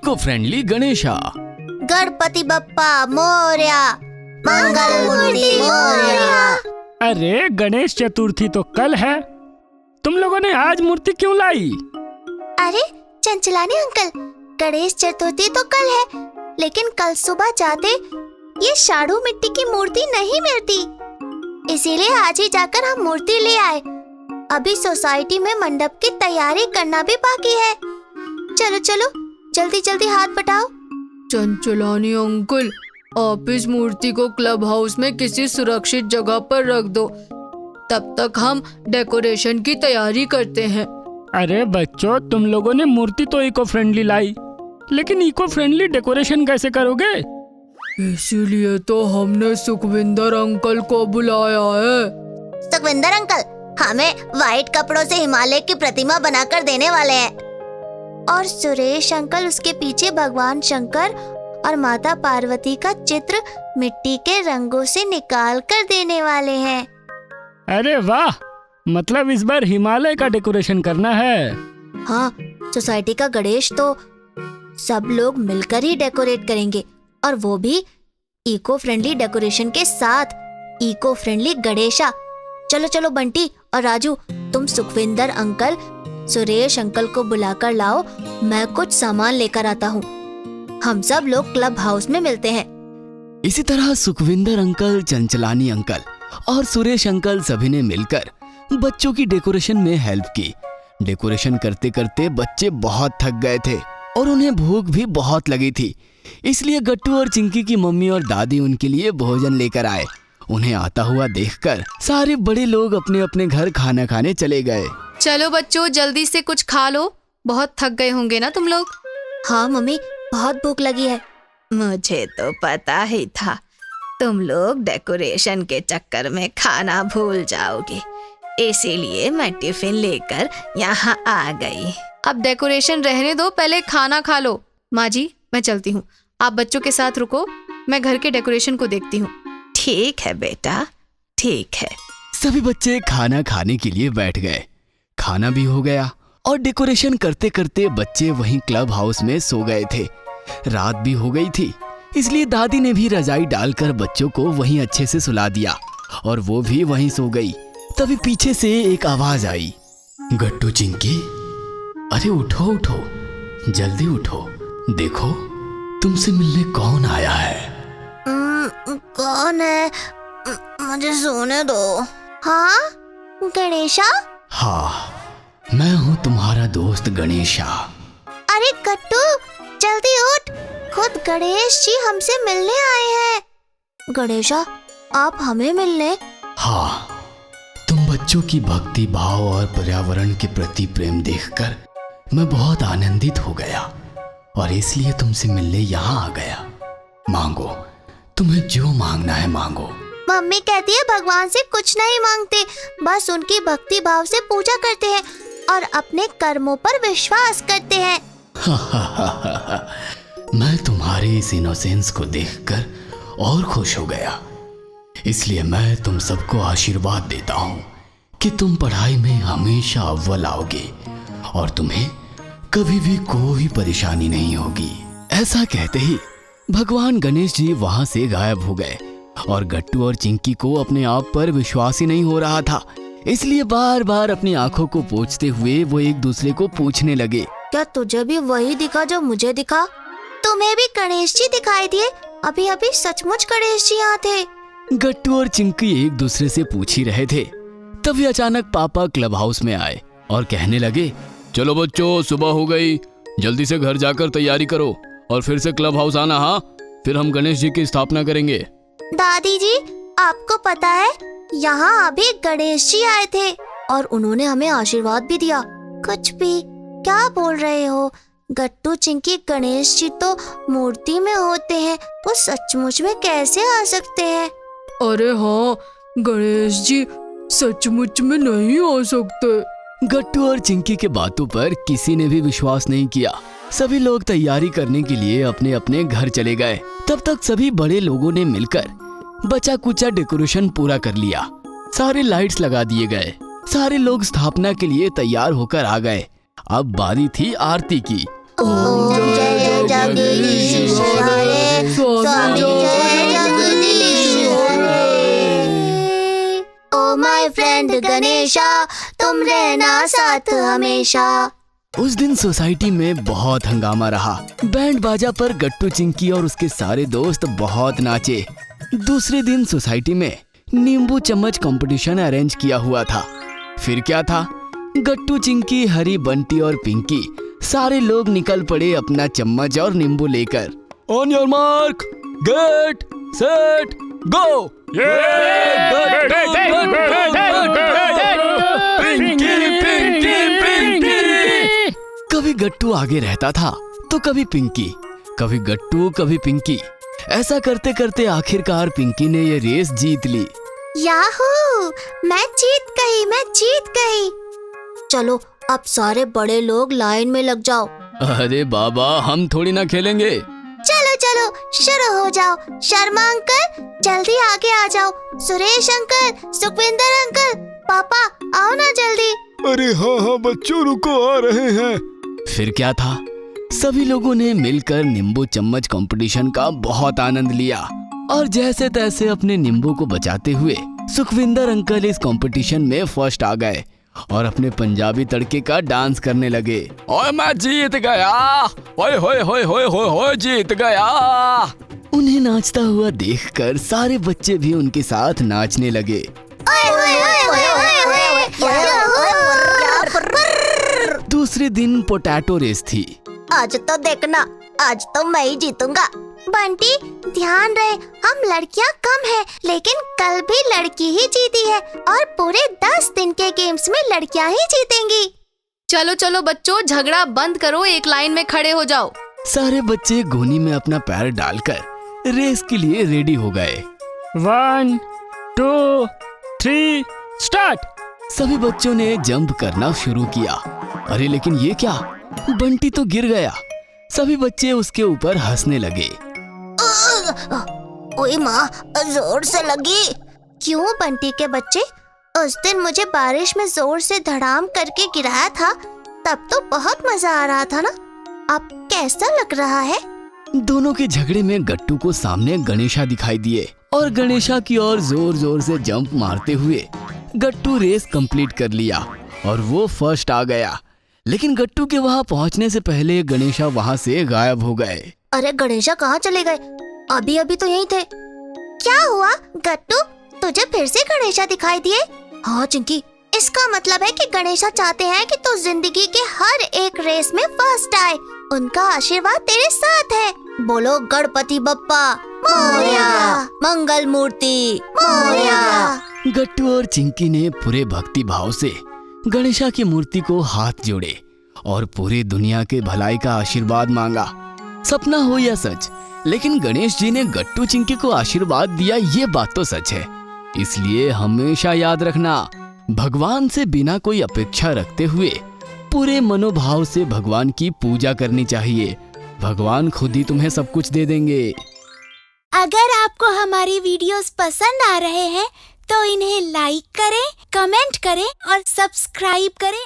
Eco friendly Ganesha. Ganpati Bappa Morya, मंगल मूर्ति मोरया। अरे गणेश चतुर्थी तो कल है, तुम लोगों ने आज मूर्ति क्यों लाई? अरे चंचलानी अंकल, गणेश चतुर्थी तो कल है, लेकिन कल सुबह जाते ये शाडू मिट्टी की मूर्ति नहीं मिलती, इसीलिए आज ही जाकर हम मूर्ति ले आए। अभी सोसाइटी में मंडप की तैयारी करना भी बाकी है। चलो चलो जल्दी जल्दी हाथ बटाओ। चंचलानी अंकल, आप इस मूर्ति को क्लब हाउस में किसी सुरक्षित जगह पर रख दो, तब तक हम डेकोरेशन की तैयारी करते हैं। अरे बच्चों, तुम लोगों ने मूर्ति तो इको फ्रेंडली लाई, लेकिन इको फ्रेंडली डेकोरेशन कैसे करोगे? इसीलिए तो हमने सुखविंदर अंकल को बुलाया है। सुखविंदर अंकल हमें व्हाइट कपड़ों से हिमालय की प्रतिमा बनाकर देने वाले हैं, और सुरेश अंकल उसके पीछे भगवान शंकर और माता पार्वती का चित्र मिट्टी के रंगों से निकाल कर देने वाले हैं। अरे वाह, मतलब इस बार हिमालय का डेकोरेशन करना है। हाँ, सोसाइटी का गणेश तो सब लोग मिलकर ही डेकोरेट करेंगे, और वो भी इको फ्रेंडली डेकोरेशन के साथ, इको फ्रेंडली गणेशा। चलो चलो बंटी और राजू, तुम सुखविंदर अंकल सुरेश अंकल को बुलाकर लाओ, मैं कुछ सामान लेकर आता हूँ। हम सब लोग क्लब हाउस में मिलते हैं। इसी तरह सुखविंदर अंकल, चंचलानी अंकल और सुरेश अंकल सभी ने मिलकर बच्चों की डेकोरेशन में हेल्प की। डेकोरेशन करते करते बच्चे बहुत थक गए थे और उन्हें भूख भी बहुत लगी थी, इसलिए गट्टू और चिंकी की मम्मी और दादी उनके लिए भोजन लेकर आए। उन्हें आता हुआ देखकर सारे बड़े लोग अपने अपने घर खाना खाने चले गए। चलो बच्चों, जल्दी से कुछ खा लो, बहुत थक गए होंगे ना तुम लोग। हाँ मम्मी, बहुत भूख लगी है। मुझे तो पता ही था तुम लोग डेकोरेशन के चक्कर में खाना भूल जाओगे, इसीलिए मैं टिफिन लेकर यहाँ आ गई। अब डेकोरेशन रहने दो, पहले खाना खा लो। माँ जी, मैं चलती हूँ, आप बच्चों के साथ रुको, मैं घर के डेकोरेशन को देखती हूँ। ठीक है बेटा, ठीक है। सभी बच्चे खाना खाने के लिए बैठ गए। खाना भी हो गया और डेकोरेशन करते करते बच्चे वहीं क्लब हाउस में सो गए थे। रात भी हो गई थी, इसलिए दादी ने भी रजाई डालकर बच्चों को वहीं अच्छे से सुला दिया और वो भी वहीं सो गई। तभी पीछे से एक आवाज आई, गट्टू चिंकी, अरे उठो उठो, जल्दी उठो, देखो तुमसे मिलने कौन आया है। कौन है? मुझे सोने दो। हाँ, गणेशा? हाँ, मैं हूँ तुम्हारा दोस्त गणेशा। अरे गट्टू, जल्दी उठ, खुद गणेश जी हमसे मिलने आए हैं। गणेशा, आप हमें मिलने? हाँ, तुम बच्चों की भक्ति भाव और पर्यावरण के प्रति प्रेम देखकर मैं बहुत आनंदित हो गया और इसलिए तुमसे मिलने यहाँ आ गया। मांगो, तुम्हें जो मांगना है मांगो। मम्मी कहती है भगवान से कुछ नहीं मांगते, बस उनकी भक्ति भाव से पूजा करते हैं और अपने कर्मों पर विश्वास करते हैं। मैं तुम्हारे इस इनोसेंस को देखकर और खुश हो गया, इसलिए मैं तुम सबको आशीर्वाद देता हूँ कि तुम पढ़ाई में हमेशा अव्वल आओगे और तुम्हें कभी भी कोई परेशानी नहीं होगी। ऐसा कहते ही भगवान गणेश जी वहां से गायब हो गए और गट्टू और चिंकी को अपने आप पर विश्वास ही नहीं हो रहा था, इसलिए बार बार अपनी आंखों को पोंछते हुए वो एक दूसरे को पूछने लगे, क्या तुझे भी वही दिखा जो मुझे दिखा? तुम्हें भी गणेश जी दिखाई दिए? अभी अभी सचमुच गणेश जी यहाँ थे। गट्टू और चिंकी एक दूसरे से पूछ ही रहे थे, तभी अचानक पापा क्लब हाउस में आए और कहने लगे, चलो बच्चों, सुबह हो गई, जल्दी से घर जाकर तैयारी करो और फिर से क्लब हाउस आना। हाँ, फिर हम गणेश जी की स्थापना करेंगे। दादी जी, आपको पता है यहाँ अभी गणेश जी आए थे और उन्होंने हमें आशीर्वाद भी दिया। कुछ भी क्या बोल रहे हो? गट्टू चिंकी, गणेश जी तो मूर्ति में होते हैं, वो सचमुच में कैसे आ सकते हैं? अरे हाँ, गणेश जी सचमुच में नहीं आ सकते। गट्टू और चिंकी के बातों पर किसी ने भी विश्वास नहीं किया। सभी लोग तैयारी करने के लिए अपने अपने घर चले गए। तब तक सभी बड़े लोगों ने मिलकर बचा कुचा डेकोरेशन पूरा कर लिया। सारे लाइट्स लगा दिए गए। सारे लोग स्थापना के लिए तैयार होकर आ गए। अब बारी थी आरती की। ओम जय जय जगदीश हरे, स्वामी जय जगदीश हरे। ओ माय फ्रेंड गणेशा, तुम रहना साथ हमेशा। उस दिन सोसाइटी में बहुत हंगामा रहा। बैंड बाजा पर गट्टू चिंकी और उसके सारे दोस्त बहुत नाचे। दूसरे दिन सोसाइटी में नींबू चम्मच कंपटीशन अरेंज किया हुआ था। फिर क्या था, गट्टू चिंकी, हरी, बंटी और पिंकी सारे लोग निकल पड़े अपना चम्मच और नींबू लेकर। On your mark, get set go. कभी गट्टू आगे रहता था तो कभी पिंकी, कभी गट्टू कभी पिंकी। ऐसा करते करते आखिरकार पिंकी ने ये रेस जीत ली। याहू, मैं जीत गई, मैं जीत गई। चलो अब सारे बड़े लोग लाइन में लग जाओ। अरे बाबा, हम थोड़ी ना खेलेंगे। चलो चलो शुरू हो जाओ। शर्मा अंकल जल्दी आगे आ जाओ। सुरेश अंकल, सुखविंदर अंकल, पापा आओ ना जल्दी। अरे हाँ हाँ बच्चों, रुको, आ रहे हैं। फिर क्या था, सभी लोगों ने मिलकर नींबू चम्मच कंपटीशन का बहुत आनंद लिया और जैसे तैसे अपने नींबू को बचाते हुए सुखविंदर अंकल इस कंपटीशन में फर्स्ट आ गए और अपने पंजाबी तड़के का डांस करने लगे। ओए मैं जीत गया, ओए होए होए होए होए होए जीत गया। उन्हें नाचता हुआ देखकर सारे बच्चे भी उनके साथ नाचने लगे। दूसरे दिन पोटैटो रेस थी। आज तो देखना, आज तो मैं ही जीतूंगा। बंटी ध्यान रहे, हम लड़कियां कम हैं, लेकिन कल भी लड़की ही जीती है और पूरे 10 दिन के गेम्स में लड़कियां ही जीतेंगी। चलो चलो बच्चों, झगड़ा बंद करो, एक लाइन में खड़े हो जाओ। सारे बच्चे गोनी में अपना पैर डालकर रेस के लिए रेडी हो गए। 1 2 3 स्टार्ट। सभी बच्चों ने जंप करना शुरू किया। अरे लेकिन ये क्या, बंटी तो गिर गया। सभी बच्चे उसके ऊपर हंसने लगे। ओए माँ, जोर से लगी। क्यों बंटी के बच्चे, उस दिन मुझे बारिश में जोर से धड़ाम करके गिराया था, तब तो बहुत मजा आ रहा था ना। अब कैसा लग रहा है? दोनों के झगड़े में गट्टू को सामने गणेशा दिखाई दिए और गणेशा की ओर जोर जोर से जंप मारते हुए गट्टू रेस कंप्लीट कर लिया और वो फर्स्ट आ गया। लेकिन गट्टू के वहाँ पहुँचने से पहले गणेशा वहाँ से गायब हो गए। अरे गणेशा कहाँ चले गए? अभी अभी तो यहीं थे। क्या हुआ गट्टू, तुझे फिर से गणेशा दिखाई दिए? हाँ चिंकी, इसका मतलब है कि गणेशा चाहते हैं कि तू जिंदगी के हर एक रेस में फर्स्ट आए। उनका आशीर्वाद तेरे साथ है। बोलो गणपति बप्पा मोरया, मंगल मूर्ति मोरया। गट्टू और चिंकी ने पूरे भक्ति भाव से गणेशा की मूर्ति को हाथ जोड़े और पूरी दुनिया के भलाई का आशीर्वाद मांगा। सपना हो या सच, लेकिन गणेश जी ने गट्टू चिंकी को आशीर्वाद दिया, ये बात तो सच है। इसलिए हमेशा याद रखना, भगवान से बिना कोई अपेक्षा रखते हुए पूरे मनोभाव से भगवान की पूजा करनी चाहिए। भगवान खुद ही तुम्हें सब कुछ दे देंगे। अगर आपको हमारी वीडियोस पसंद आ रहे हैं तो इन्हें लाइक करें, कमेंट करें और सब्सक्राइब करें